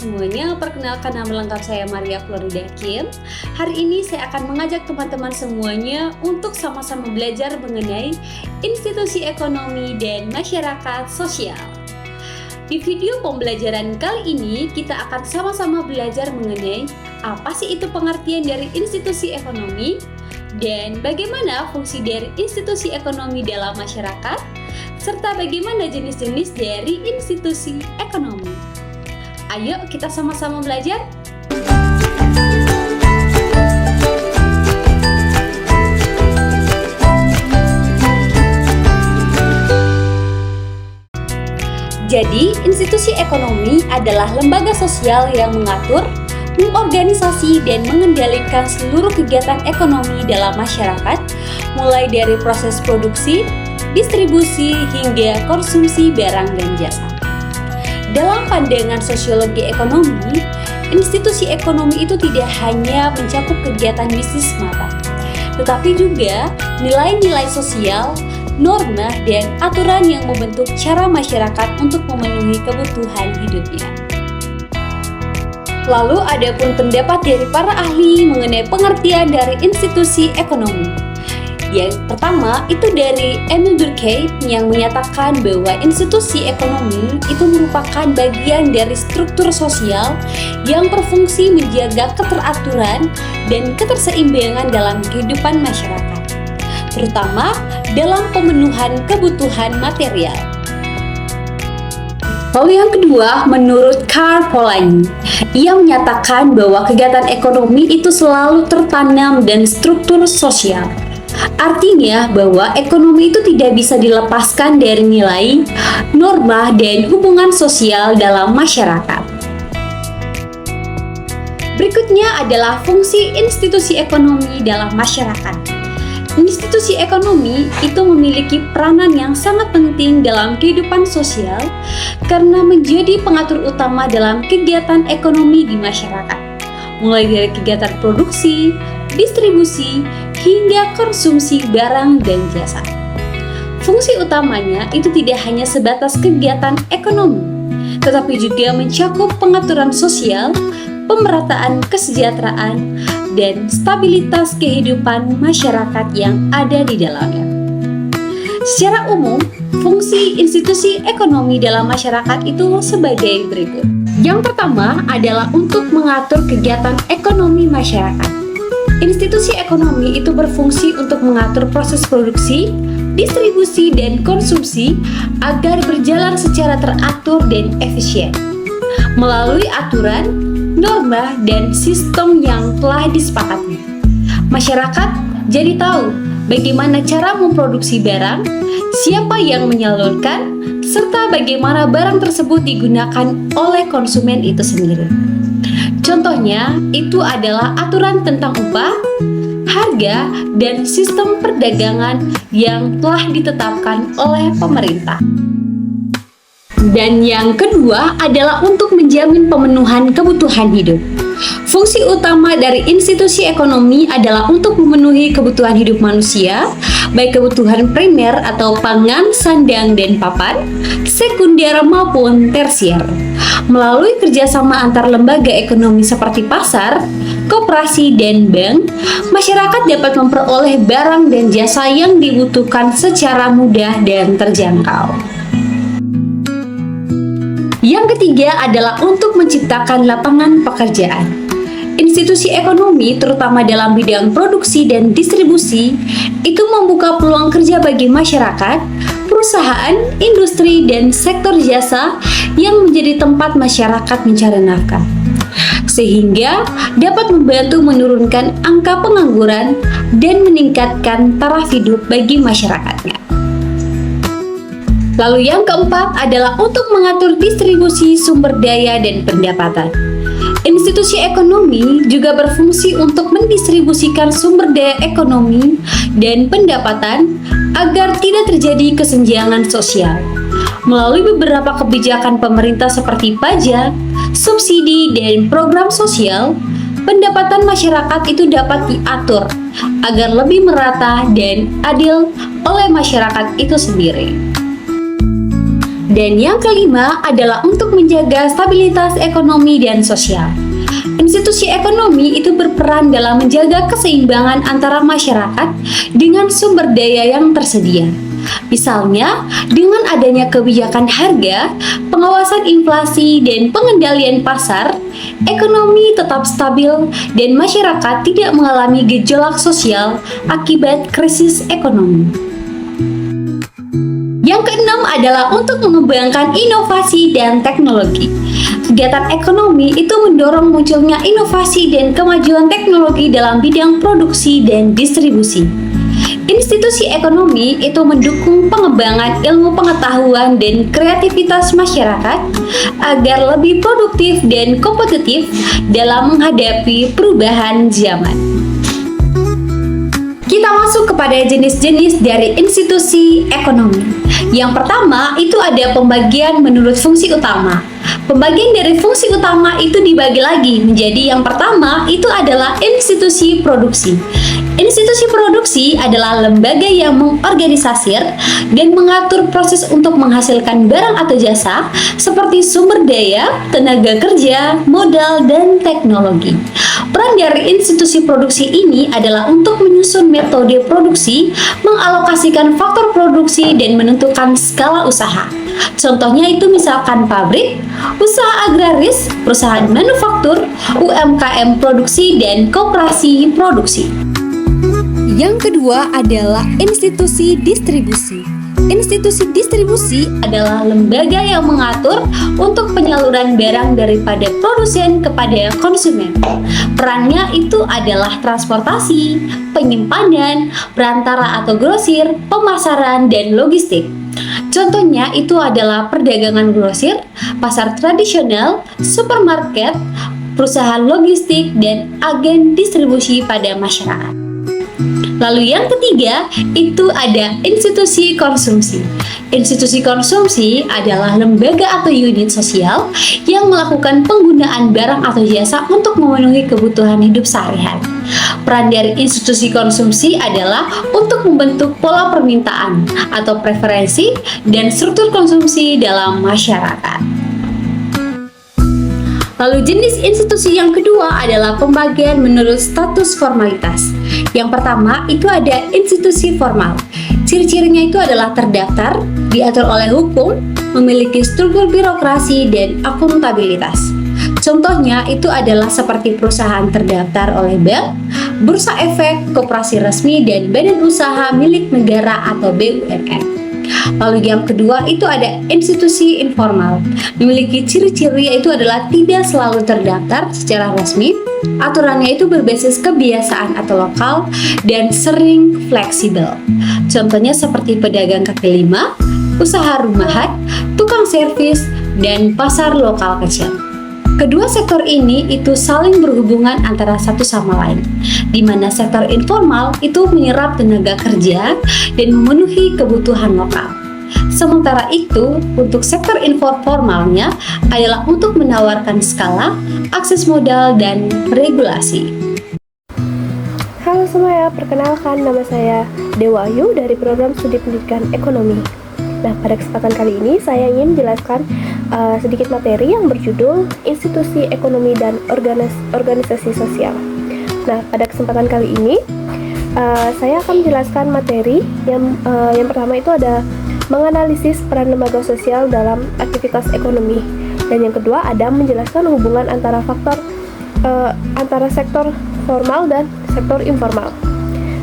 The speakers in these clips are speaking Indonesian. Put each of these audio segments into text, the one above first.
semuanya, perkenalkan nama lengkap saya Maria Florida Kim. Hari ini saya akan mengajak teman-teman semuanya untuk sama-sama belajar mengenai institusi ekonomi dan masyarakat sosial. Di video pembelajaran kali ini, kita akan sama-sama belajar mengenai apa sih itu pengertian dari institusi ekonomi dan bagaimana fungsi dari institusi ekonomi dalam masyarakat, serta bagaimana jenis-jenis dari institusi ekonomi. Ayo kita sama-sama belajar. Jadi, institusi ekonomi adalah lembaga sosial yang mengatur, mengorganisasi, dan mengendalikan seluruh kegiatan ekonomi dalam masyarakat, mulai dari proses produksi, distribusi, hingga konsumsi barang dan jasa. Dalam pandangan sosiologi ekonomi, institusi ekonomi itu tidak hanya mencakup kegiatan bisnis semata, tetapi juga nilai-nilai sosial, norma, dan aturan yang membentuk cara masyarakat untuk memenuhi kebutuhan hidupnya. Lalu ada pun pendapat dari para ahli mengenai pengertian dari institusi ekonomi. Yang pertama itu dari Emil Durkheim yang menyatakan bahwa institusi ekonomi itu merupakan bagian dari struktur sosial yang berfungsi menjaga keteraturan dan keterseimbangan dalam kehidupan masyarakat, terutama dalam pemenuhan kebutuhan material. Lalu yang kedua, menurut Karl Polanyi, ia menyatakan bahwa kegiatan ekonomi itu selalu tertanam dan struktur sosial. Artinya bahwa ekonomi itu tidak bisa dilepaskan dari nilai, norma, dan hubungan sosial dalam masyarakat. Berikutnya adalah fungsi institusi ekonomi dalam masyarakat. Institusi ekonomi itu memiliki peranan yang sangat penting dalam kehidupan sosial karena menjadi pengatur utama dalam kegiatan ekonomi di masyarakat, mulai dari kegiatan produksi, distribusi, hingga konsumsi barang dan jasa. Fungsi utamanya itu tidak hanya sebatas kegiatan ekonomi, tetapi juga mencakup pengaturan sosial, pemerataan kesejahteraan, dan stabilitas kehidupan masyarakat yang ada di dalamnya. Secara umum, fungsi institusi ekonomi dalam masyarakat itu sebagai berikut. Yang pertama adalah untuk mengatur kegiatan ekonomi masyarakat. Institusi ekonomi itu berfungsi untuk mengatur proses produksi, distribusi, dan konsumsi agar berjalan secara teratur dan efisien melalui aturan, norma, dan sistem yang telah disepakati. Masyarakat jadi tahu bagaimana cara memproduksi barang, siapa yang menyalurkan, serta bagaimana barang tersebut digunakan oleh konsumen itu sendiri. Contohnya, itu adalah aturan tentang upah, harga, dan sistem perdagangan yang telah ditetapkan oleh pemerintah. Dan yang kedua adalah untuk menjamin pemenuhan kebutuhan hidup. Fungsi utama dari institusi ekonomi adalah untuk memenuhi kebutuhan hidup manusia, baik kebutuhan primer atau pangan, sandang, dan papan, sekunder maupun tersier. Melalui kerjasama antar lembaga ekonomi seperti pasar, koperasi, dan bank, masyarakat dapat memperoleh barang dan jasa yang dibutuhkan secara mudah dan terjangkau. Yang ketiga adalah untuk menciptakan lapangan pekerjaan. Institusi ekonomi, terutama dalam bidang produksi dan distribusi, itu membuka peluang kerja bagi masyarakat, perusahaan, industri, dan sektor jasa yang menjadi tempat masyarakat mencari nafkah, sehingga dapat membantu menurunkan angka pengangguran dan meningkatkan taraf hidup bagi masyarakatnya. Lalu yang keempat adalah untuk mengatur distribusi sumber daya dan pendapatan. Institusi ekonomi juga berfungsi untuk mendistribusikan sumber daya ekonomi dan pendapatan agar tidak terjadi kesenjangan sosial. Melalui beberapa kebijakan pemerintah seperti pajak, subsidi, dan program sosial, pendapatan masyarakat itu dapat diatur agar lebih merata dan adil oleh masyarakat itu sendiri. Dan yang kelima adalah untuk menjaga stabilitas ekonomi dan sosial. Institusi ekonomi itu berperan dalam menjaga keseimbangan antara masyarakat dengan sumber daya yang tersedia. Misalnya, dengan adanya kebijakan harga, pengawasan inflasi, dan pengendalian pasar, ekonomi tetap stabil dan masyarakat tidak mengalami gejolak sosial akibat krisis ekonomi. Yang keenam adalah untuk mengembangkan inovasi dan teknologi. Kegiatan ekonomi itu mendorong munculnya inovasi dan kemajuan teknologi dalam bidang produksi dan distribusi. Institusi ekonomi itu mendukung pengembangan ilmu pengetahuan dan kreativitas masyarakat agar lebih produktif dan kompetitif dalam menghadapi perubahan zaman. Kita masuk kepada jenis-jenis dari institusi ekonomi. Yang pertama itu ada pembagian menurut fungsi utama. Pembagian dari fungsi utama itu dibagi lagi menjadi yang pertama itu adalah institusi produksi. Institusi produksi adalah lembaga yang mengorganisir dan mengatur proses untuk menghasilkan barang atau jasa seperti sumber daya, tenaga kerja, modal, dan teknologi. Peran dari institusi produksi ini adalah untuk menyusun metode produksi, mengalokasikan faktor produksi, dan menentukan skala usaha. Contohnya itu misalkan pabrik, usaha agraris, perusahaan manufaktur, UMKM produksi, dan koperasi produksi. Yang kedua adalah institusi distribusi. Institusi distribusi adalah lembaga yang mengatur untuk penyaluran barang daripada produsen kepada konsumen. Perannya itu adalah transportasi, penyimpanan, perantara atau grosir, pemasaran, dan logistik. Contohnya itu adalah perdagangan grosir, pasar tradisional, supermarket, perusahaan logistik, dan agen distribusi pada masyarakat. Lalu yang ketiga, itu ada institusi konsumsi. Institusi konsumsi adalah lembaga atau unit sosial yang melakukan penggunaan barang atau jasa untuk memenuhi kebutuhan hidup sehari-hari. Peran dari institusi konsumsi adalah untuk membentuk pola permintaan atau preferensi dan struktur konsumsi dalam masyarakat. Lalu jenis institusi yang kedua adalah pembagian menurut status formalitas. Yang pertama itu ada institusi formal. Ciri-cirinya itu adalah terdaftar, diatur oleh hukum, memiliki struktur birokrasi dan akuntabilitas. Contohnya itu adalah seperti perusahaan terdaftar oleh bank, bursa efek, koperasi resmi, dan badan usaha milik negara atau BUMN. Lalu yang kedua itu ada institusi informal. Memiliki ciri-ciri yaitu adalah tidak selalu terdaftar secara resmi, aturannya itu berbasis kebiasaan atau lokal, dan sering fleksibel. Contohnya seperti pedagang kaki lima, usaha rumahan, tukang servis, dan pasar lokal kecil. Kedua sektor ini itu saling berhubungan antara satu sama lain, di mana sektor informal itu menyerap tenaga kerja dan memenuhi kebutuhan lokal. Sementara itu, untuk sektor informalnya adalah untuk menawarkan skala, akses modal, dan regulasi. Halo semuanya, perkenalkan nama saya Dewa Ayu dari program studi pendidikan ekonomi. Nah, pada kesempatan kali ini saya ingin menjelaskan sedikit materi yang berjudul Institusi Ekonomi dan Organisasi Sosial. Nah, pada kesempatan kali ini saya akan menjelaskan materi yang pertama itu ada menganalisis peran lembaga sosial dalam aktivitas ekonomi, dan yang kedua ada menjelaskan hubungan antara faktor antara sektor formal dan sektor informal.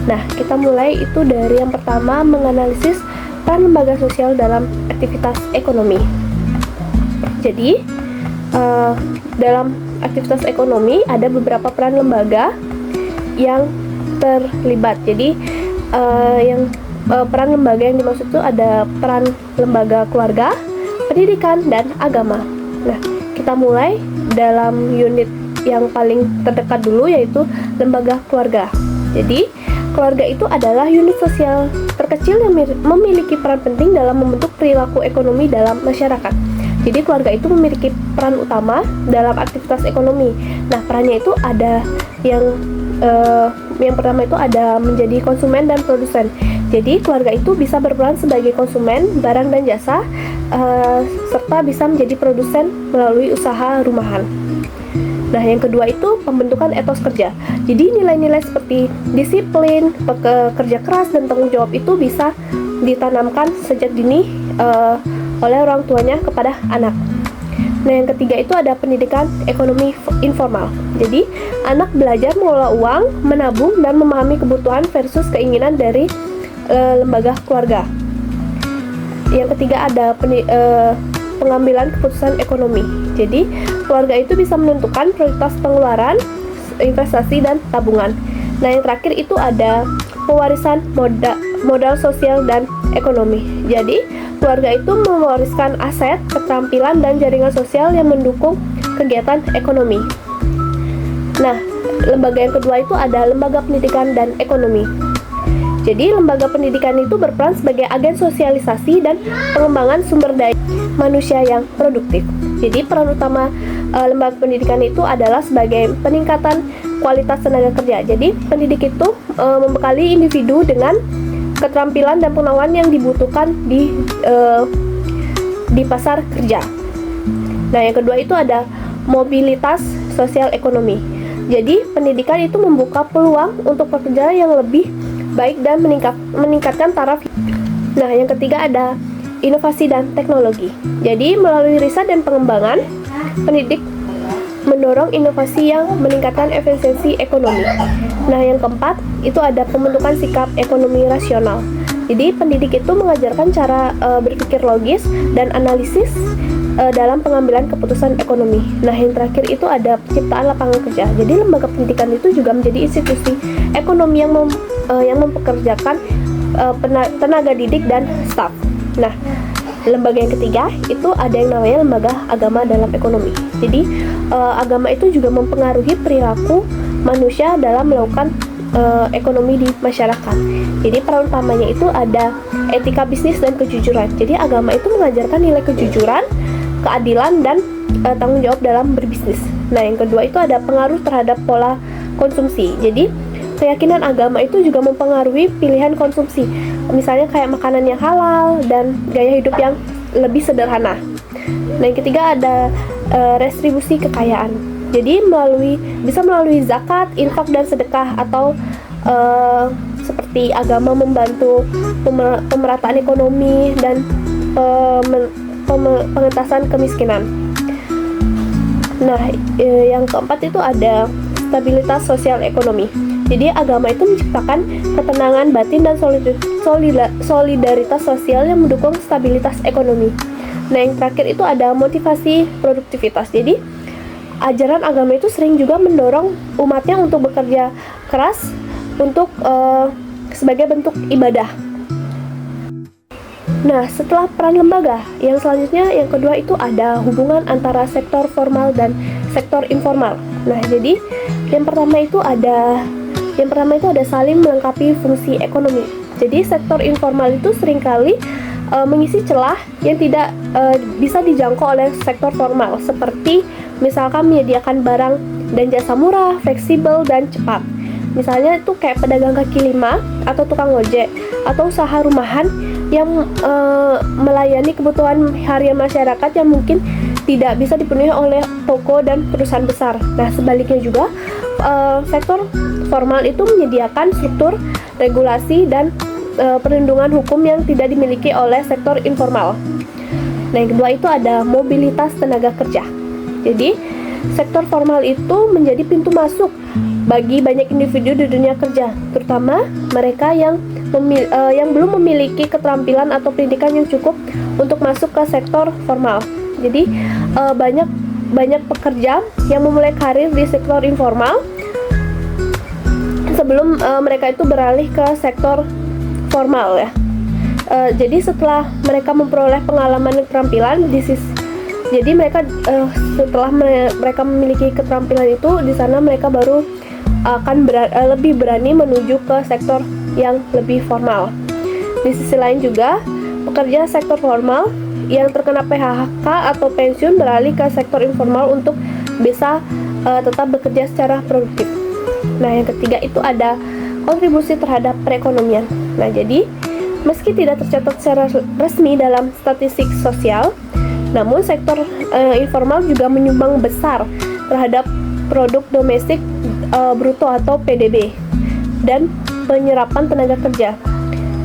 Nah, kita mulai itu dari yang pertama, menganalisis peran lembaga sosial dalam aktivitas ekonomi. Jadi, dalam aktivitas ekonomi ada beberapa peran lembaga yang terlibat. Jadi, peran lembaga yang dimaksud itu ada peran lembaga keluarga, pendidikan, dan agama. Nah, kita mulai dalam unit yang paling terdekat dulu, yaitu lembaga keluarga. Jadi, keluarga itu adalah unit sosial terkecil yang memiliki peran penting dalam membentuk perilaku ekonomi dalam masyarakat. Jadi keluarga itu memiliki peran utama dalam aktivitas ekonomi. Nah, perannya itu ada yang pertama itu ada menjadi konsumen dan produsen. Jadi keluarga itu bisa berperan sebagai konsumen barang dan jasa, serta bisa menjadi produsen melalui usaha rumahan. Nah, yang kedua itu pembentukan etos kerja. Jadi nilai-nilai seperti disiplin, kerja keras, dan tanggung jawab itu bisa ditanamkan sejak dini oleh orang tuanya kepada anak. Nah, yang ketiga itu ada pendidikan ekonomi informal. Jadi, anak belajar mengelola uang, menabung, dan memahami kebutuhan versus keinginan dari lembaga keluarga. Yang ketiga ada pengambilan keputusan ekonomi. Jadi, keluarga itu bisa menentukan prioritas pengeluaran, investasi, dan tabungan. Nah, yang terakhir itu ada pewarisan modal sosial dan ekonomi. Jadi, keluarga itu mewariskan aset, keterampilan, dan jaringan sosial yang mendukung kegiatan ekonomi. Nah, lembaga yang kedua itu ada lembaga pendidikan dan ekonomi. Jadi, lembaga pendidikan itu berperan sebagai agen sosialisasi dan pengembangan sumber daya manusia yang produktif. Jadi, peran utama lembaga pendidikan itu adalah sebagai peningkatan kualitas tenaga kerja. Jadi, pendidik itu membekali individu dengan keterampilan dan pengetahuan yang dibutuhkan di pasar kerja. Nah, yang kedua itu ada mobilitas sosial ekonomi. Jadi, pendidikan itu membuka peluang untuk pekerja yang lebih baik dan meningkatkan taraf. Nah, yang ketiga ada inovasi dan teknologi. Jadi, melalui riset dan pengembangan, pendidik mendorong inovasi yang meningkatkan efisiensi ekonomi. Nah, yang keempat itu ada pembentukan sikap ekonomi rasional. Jadi, pendidik itu mengajarkan cara berpikir logis dan analisis dalam pengambilan keputusan ekonomi. Nah, yang terakhir itu ada penciptaan lapangan kerja. Jadi, lembaga pendidikan itu juga menjadi institusi ekonomi yang mempekerjakan tenaga didik dan staf. Nah, lembaga yang ketiga itu ada yang namanya lembaga agama dalam ekonomi. Jadi, agama itu juga mempengaruhi perilaku manusia dalam melakukan ekonomi di masyarakat. Jadi, peran utamanya itu ada etika bisnis dan kejujuran. Jadi, agama itu mengajarkan nilai kejujuran, keadilan, dan tanggung jawab dalam berbisnis. Nah, yang kedua itu ada pengaruh terhadap pola konsumsi. Jadi, keyakinan agama itu juga mempengaruhi pilihan konsumsi. Misalnya kayak makanan yang halal dan gaya hidup yang lebih sederhana. Nah, yang ketiga ada restribusi kekayaan. Jadi, bisa melalui zakat, infak, dan sedekah, atau seperti agama membantu pemerataan ekonomi dan pengentasan kemiskinan. Nah, yang keempat itu ada stabilitas sosial ekonomi. Jadi, agama itu menciptakan ketenangan batin dan solidaritas sosial yang mendukung stabilitas ekonomi. Nah, yang terakhir itu ada motivasi produktivitas. Jadi, ajaran agama itu sering juga mendorong umatnya untuk bekerja keras untuk sebagai bentuk ibadah. Nah, setelah peran lembaga, yang selanjutnya yang kedua itu ada hubungan antara sektor formal dan sektor informal. Nah, jadi yang pertama itu ada saling melengkapi fungsi ekonomi. Jadi, sektor informal itu seringkali mengisi celah yang tidak bisa dijangkau oleh sektor formal, seperti misalkan menyediakan barang dan jasa murah, fleksibel, dan cepat. Misalnya itu kayak pedagang kaki lima atau tukang ojek atau usaha rumahan yang melayani kebutuhan harian masyarakat yang mungkin tidak bisa dipenuhi oleh toko dan perusahaan besar. Nah, sebaliknya juga sektor formal itu menyediakan struktur, regulasi, dan perlindungan hukum yang tidak dimiliki oleh sektor informal. Nah, yang kedua itu ada mobilitas tenaga kerja. Jadi, sektor formal itu menjadi pintu masuk bagi banyak individu di dunia kerja, terutama mereka yang belum memiliki keterampilan atau pendidikan yang cukup untuk masuk ke sektor formal. Jadi, banyak pekerja yang memulai karir di sektor informal sebelum mereka itu beralih ke sektor formal ya. Jadi setelah mereka memperoleh pengalaman dan keterampilan jadi mereka setelah mereka memiliki keterampilan itu, di sana mereka baru akan lebih berani menuju ke sektor yang lebih formal. Di sisi lain juga, pekerja sektor formal yang terkena PHK atau pensiun beralih ke sektor informal untuk bisa tetap bekerja secara produktif. Nah, yang ketiga itu ada kontribusi terhadap perekonomian. Nah, jadi meski tidak tercatat secara resmi dalam statistik sosial, namun sektor informal juga menyumbang besar terhadap produk domestik bruto atau PDB dan penyerapan tenaga kerja.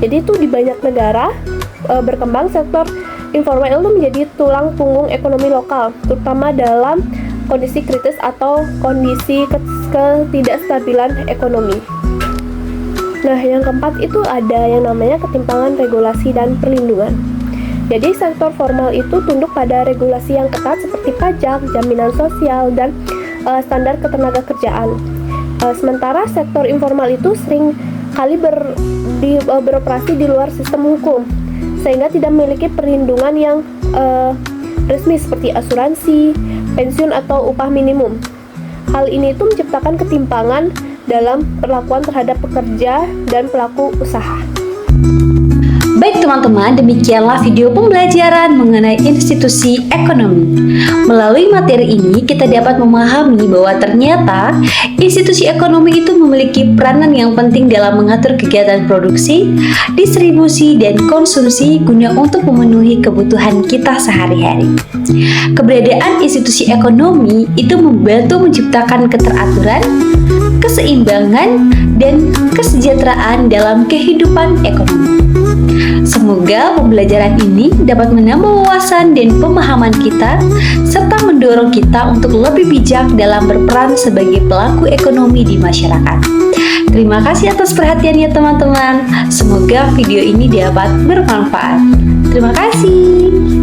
Jadi itu di banyak negara berkembang, sektor informal itu menjadi tulang punggung ekonomi lokal, terutama dalam kondisi kritis atau kondisi ketidakstabilan ekonomi. Nah, yang keempat itu ada yang namanya ketimpangan regulasi dan perlindungan. Jadi sektor formal itu tunduk pada regulasi yang ketat seperti pajak, jaminan sosial, dan standar ketenaga kerjaan. Sementara sektor informal itu sering kali beroperasi di luar sistem hukum, sehingga tidak memiliki perlindungan yang resmi seperti asuransi, pensiun, atau upah minimum. Hal ini itu menciptakan ketimpangan dalam perlakuan terhadap pekerja dan pelaku usaha. Baik teman-teman, demikianlah video pembelajaran mengenai institusi ekonomi. Melalui materi ini, kita dapat memahami bahwa ternyata institusi ekonomi itu memiliki peranan yang penting dalam mengatur kegiatan produksi, distribusi, dan konsumsi guna untuk memenuhi kebutuhan kita sehari-hari. Keberadaan institusi ekonomi itu membantu menciptakan keteraturan, keseimbangan, dan kesejahteraan dalam kehidupan ekonomi. Semoga pembelajaran ini dapat menambah wawasan dan pemahaman kita, serta mendorong kita untuk lebih bijak dalam berperan sebagai pelaku ekonomi di masyarakat. Terima kasih atas perhatiannya teman-teman. Semoga video ini dapat bermanfaat. Terima kasih.